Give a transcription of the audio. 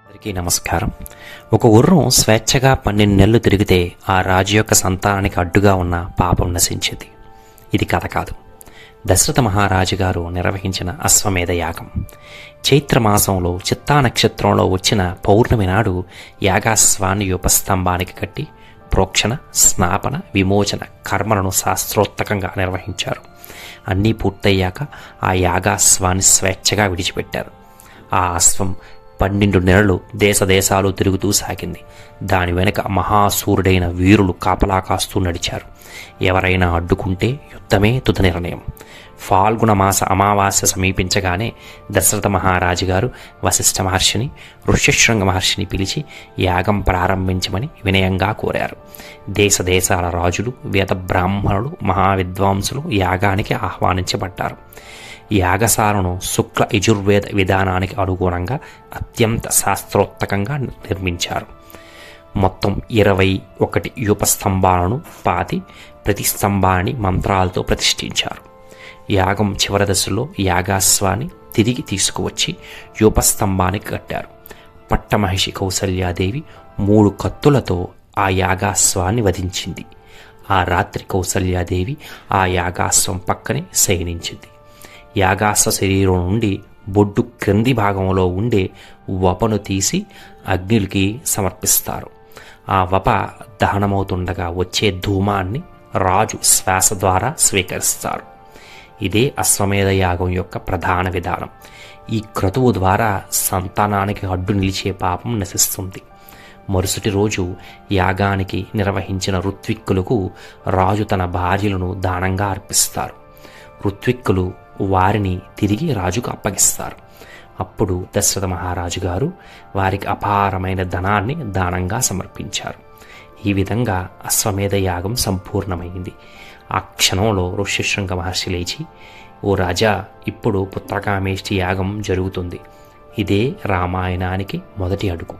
అందరికీ నమస్కారం. ఒక గుర్రం స్వేచ్ఛగా 12 నెలలు తిరిగితే ఆ రాజు యొక్క సంతానానికి అడ్డుగా ఉన్న పాపం నశించింది. ఇది కథ కాదు. దశరథ మహారాజు గారు నిర్వహించిన అశ్వమేధ యాగం. చైత్రమాసంలో చిత్తా నక్షత్రంలో వచ్చిన పౌర్ణమి నాడు యాగాశ్వాన్ని ఉపస్తంభానికి కట్టి ప్రోక్షణ, స్నాపన, విమోచన కర్మలను శాస్త్రోక్తంగా నిర్వహించారు. అన్నీ పూర్తయ్యాక ఆ యాగాశ్వాన్ని స్వేచ్ఛగా విడిచిపెట్టారు. ఆ అశ్వం 12 నెలలు దేశాలు తిరుగుతూ సాగింది. దాని వెనుక మహాసూరుడైన వీరులు కాపలా కాస్తూ నడిచారు. ఎవరైనా అడ్డుకుంటే యుద్ధమే తుది నిర్ణయం. ఫాల్గుణ మాస అమావాస్య సమీపించగానే దశరథ మహారాజు గారు వశిష్ఠ మహర్షిని, ఋష్యశృంగ మహర్షిని పిలిచి యాగం ప్రారంభించమని వినయంగా కోరారు. దేశాల రాజులు, వేద బ్రాహ్మణులు, మహావిద్వాంసులు యాగానికి ఆహ్వానించబడ్డారు. యాగశాలను శుక్ల యజుర్వేద విధానానికి అనుగుణంగా అత్యంత శాస్త్రోక్తంగా నిర్మించారు. మొత్తం 21 యూపస్తంభాలను పాతి ప్రతి స్తంభాన్ని మంత్రాలతో ప్రతిష్ఠించారు. యాగం చివరి దశలో యాగాశ్వాన్ని తిరిగి తీసుకువచ్చి యూపస్తంభానికి కట్టారు. పట్టమహిషి కౌసల్యాదేవి 3 కత్తులతో ఆ యాగాశ్వాన్ని వధించింది. ఆ రాత్రి కౌసల్యాదేవి ఆ యాగాశ్వం పక్కనే శయనించింది. యాగాశ్వ శరీరం నుండి బొడ్డు క్రింది భాగంలో ఉండే వపను తీసి అగ్నికి సమర్పిస్తారు. ఆ వప దహనమవుతుండగా వచ్చే ధూమాన్ని రాజు శ్వాస ద్వారా స్వీకరిస్తారు. ఇదే అశ్వమేధ యాగం యొక్క ప్రధాన విధానం. ఈ క్రతువు ద్వారా సంతానానికి అడ్డు నిలిచే పాపం నశిస్తుంది. మరుసటి రోజు యాగానికి నిర్వహించిన ఋత్విక్కులకు రాజు తన భార్యలను దానంగా అర్పిస్తారు. ఋత్విక్కులు వారిని తిరిగి రాజుకు అప్పగిస్తారు. అప్పుడు దశరథ మహారాజు గారు వారికి అపారమైన ధనాన్ని దానంగా సమర్పించారు. ఈ విధంగా అశ్వమేధ యాగం సంపూర్ణమైంది. ఆ క్షణంలో ఋష్యశృంగ మహర్షి లేచి, ఓ రాజా, ఇప్పుడు పుత్రకామేష్టి యాగం జరుగుతుంది. ఇదే రామాయణానికి మొదటి అడుగు.